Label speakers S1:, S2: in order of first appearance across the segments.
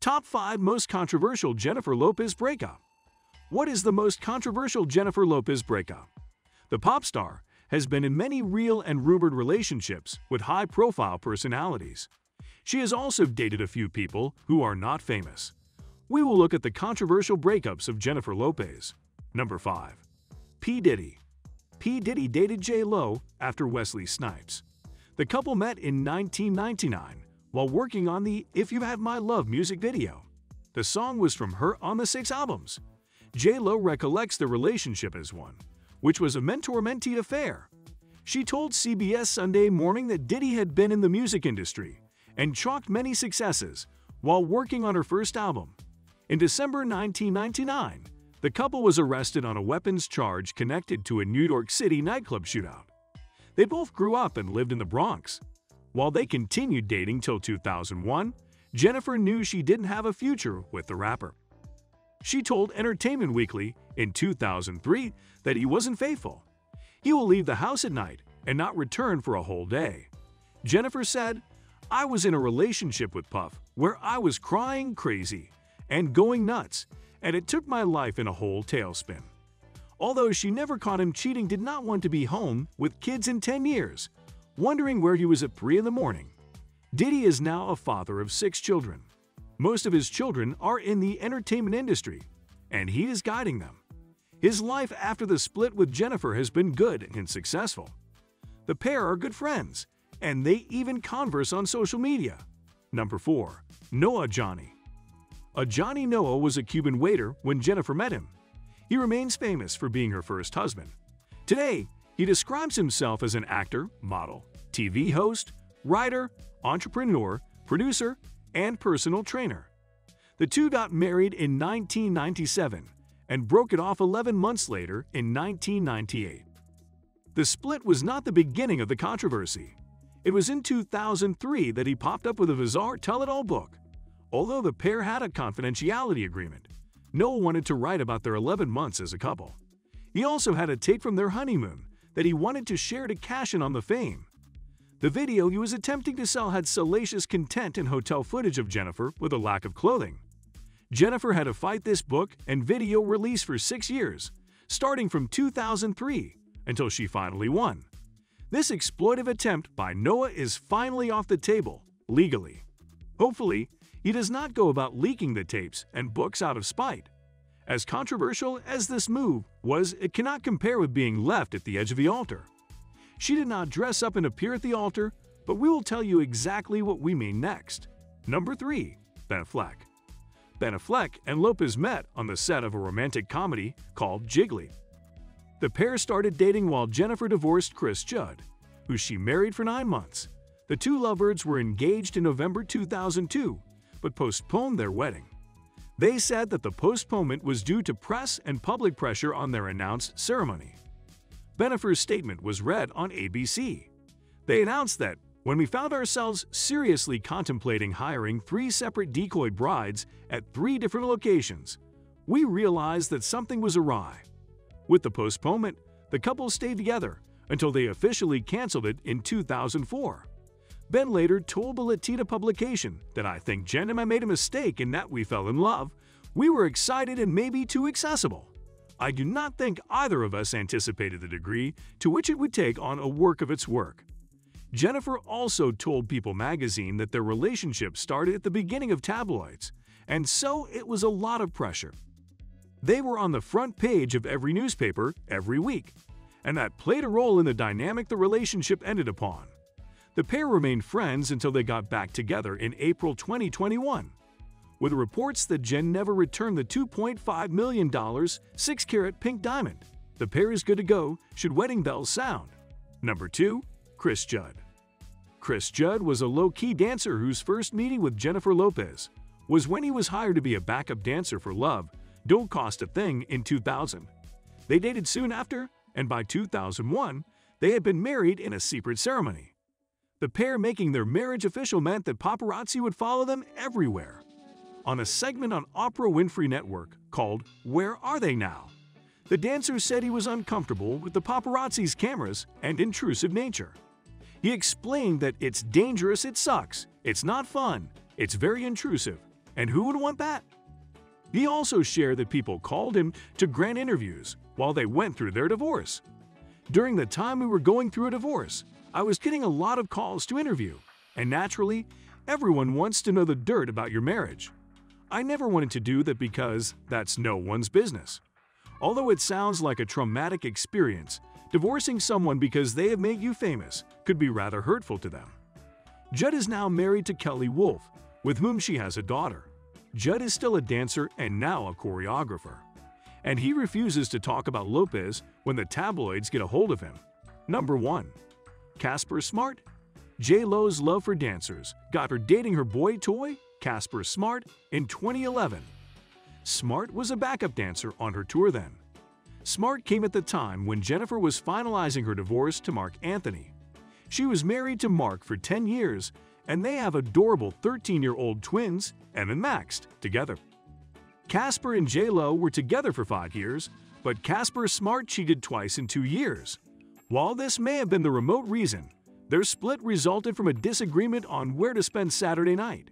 S1: Top 5 Most Controversial Jennifer Lopez Breakup. What is the most controversial Jennifer Lopez breakup? The pop star has been in many real and rumored relationships with high-profile personalities. She has also dated a few people who are not famous. We will look at the controversial breakups of Jennifer Lopez. Number 5. P. Diddy. P. Diddy dated J.Lo after Wesley Snipes. The couple met in 1999 while working on the If You Had My Love music video. The song was from her On the 6 albums. J.Lo recollects the relationship as one, which was a mentor-mentee affair. She told CBS Sunday Morning that Diddy had been in the music industry and chalked many successes while working on her first album. In December 1999, the couple was arrested on a weapons charge connected to a New York City nightclub shootout. They both grew up and lived in the Bronx. While they continued dating till 2001, Jennifer knew she didn't have a future with the rapper. She told Entertainment Weekly in 2003 that he wasn't faithful. He will leave the house at night and not return for a whole day. Jennifer said, "I was in a relationship with Puff where I was crying crazy and going nuts, and it took my life in a whole tailspin." Although she never caught him cheating, did not want to be home with kids in 10 years, wondering where he was at 3 in the morning. Diddy is now a father of 6 children. Most of his children are in the entertainment industry, and he is guiding them. His life after the split with Jennifer has been good and successful. The pair are good friends, and they even converse on social media. Number 4. Noah Johnny. Johnny Noah was a Cuban waiter when Jennifer met him. He remains famous for being her first husband. Today, he describes himself as an actor, model, TV host, writer, entrepreneur, producer, and personal trainer. The two got married in 1997 and broke it off 11 months later in 1998. The split was not the beginning of the controversy. It was in 2003 that he popped up with a bizarre tell-it-all book. Although the pair had a confidentiality agreement, Noah wanted to write about their 11 months as a couple. He also had a tape from their honeymoon that he wanted to share to cash in on the fame. The video he was attempting to sell had salacious content and hotel footage of Jennifer with a lack of clothing. Jennifer had to fight this book and video release for 6 years, starting from 2003 until she finally won. This exploitive attempt by Noah is finally off the table, legally. Hopefully, he does not go about leaking the tapes and books out of spite. As controversial as this move was, it cannot compare with being left at the edge of the altar. She did not dress up and appear at the altar, but we will tell you exactly what we mean next. Number 3. Ben Affleck. Ben Affleck and Lopez met on the set of a romantic comedy called Jiggly. The pair started dating while Jennifer divorced CRIS JUDD, who she married for 9 months. The two lovebirds were engaged in November 2002, but postponed their wedding. They said that the postponement was due to press and public pressure on their announced ceremony. Jennifer's statement was read on ABC. They announced that, "When we found ourselves seriously contemplating hiring 3 separate decoy brides at 3 different locations, we realized that something was awry." With the postponement, the couple stayed together until they officially canceled it in 2004. Ben later told the Latina publication that, "I think Jen and I made a mistake in that we fell in love. We were excited and maybe too accessible. I do not think either of us anticipated the degree to which it would take on a work of its work." Jennifer also told People magazine that their relationship started at the beginning of tabloids, and so it was a lot of pressure. They were on the front page of every newspaper every week, and that played a role in the dynamic the relationship ended upon. The pair remained friends until they got back together in April 2021, with reports that Jen never returned the $2.5 million 6-carat pink diamond. The pair is good to go should wedding bells sound. Number 2. CRIS JUDD. CRIS JUDD was a low-key dancer whose first meeting with Jennifer Lopez was when he was hired to be a backup dancer for Love Don't Cost a Thing in 2000. They dated soon after, and by 2001, they had been married in a secret ceremony. The pair making their marriage official meant that paparazzi would follow them everywhere. On a segment on Oprah Winfrey Network called Where Are They Now?, the dancer said he was uncomfortable with the paparazzi's cameras and intrusive nature. He explained that "It's dangerous, it sucks, it's not fun, it's very intrusive, And who would want that? He also shared that people called him to grant interviews while they went through their divorce. During the time we were going through a divorce, I was getting a lot of calls to interview, and naturally, everyone wants to know the dirt about your marriage. I never wanted to do that because that's no one's business. Although it sounds like a traumatic experience, divorcing someone because they have made you famous could be rather hurtful to them. JUDD is now married to Kelly Wolf, with whom she has a daughter. JUDD is still a dancer and now a choreographer. And he refuses to talk about Lopez when the tabloids get a hold of him. Number 1. Casper Smart. J-Lo's love for dancers got her dating her boy toy, Casper Smart, in 2011. Smart was a backup dancer on her tour then. Smart came at the time when Jennifer was finalizing her divorce to Mark Anthony. She was married to Mark for 10 years, and they have adorable 13-year-old twins, Emme and Max, together. Casper and J-Lo were together for 5 years, but Casper Smart cheated twice in 2 years. While this may have been the remote reason, their split resulted from a disagreement on where to spend Saturday night.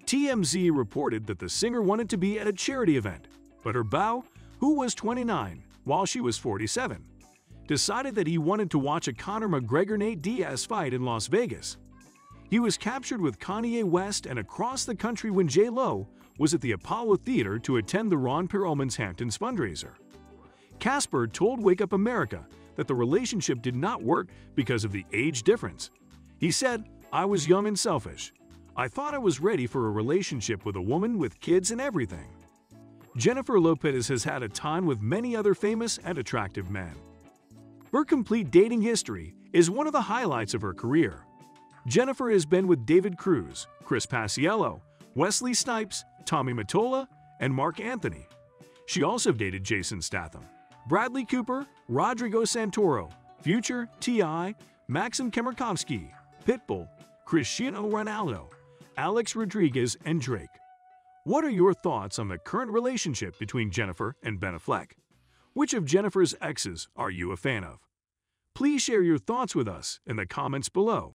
S1: TMZ reported that the singer wanted to be at a charity event, but her beau, who was 29 while she was 47, decided that he wanted to watch a Conor McGregor-Nate DIAZ fight in Las Vegas. He was captured with Kanye West and across the country when J-Lo was at the Apollo Theater to attend the Ron Perlman's Hamptons fundraiser. Casper told Wake Up America that the relationship did not work because of the age difference. He said, "I was young and selfish. I thought I was ready for a relationship with a woman with kids and everything." Jennifer Lopez has had a time with many other famous and attractive men. Her complete dating history is one of the highlights of her career. Jennifer has been with David Cruz, Chris Paciello, Wesley Snipes, Tommy Mottola, and Mark Anthony. She also dated Jason Statham, Bradley Cooper, Rodrigo Santoro, Future, T.I., Maxim Kemerkovsky, Pitbull, Cristiano Ronaldo, Alex Rodriguez, and Drake. What are your thoughts on the current relationship between Jennifer and Ben Affleck? Which of Jennifer's exes are you a fan of? Please share your thoughts with us in the comments below.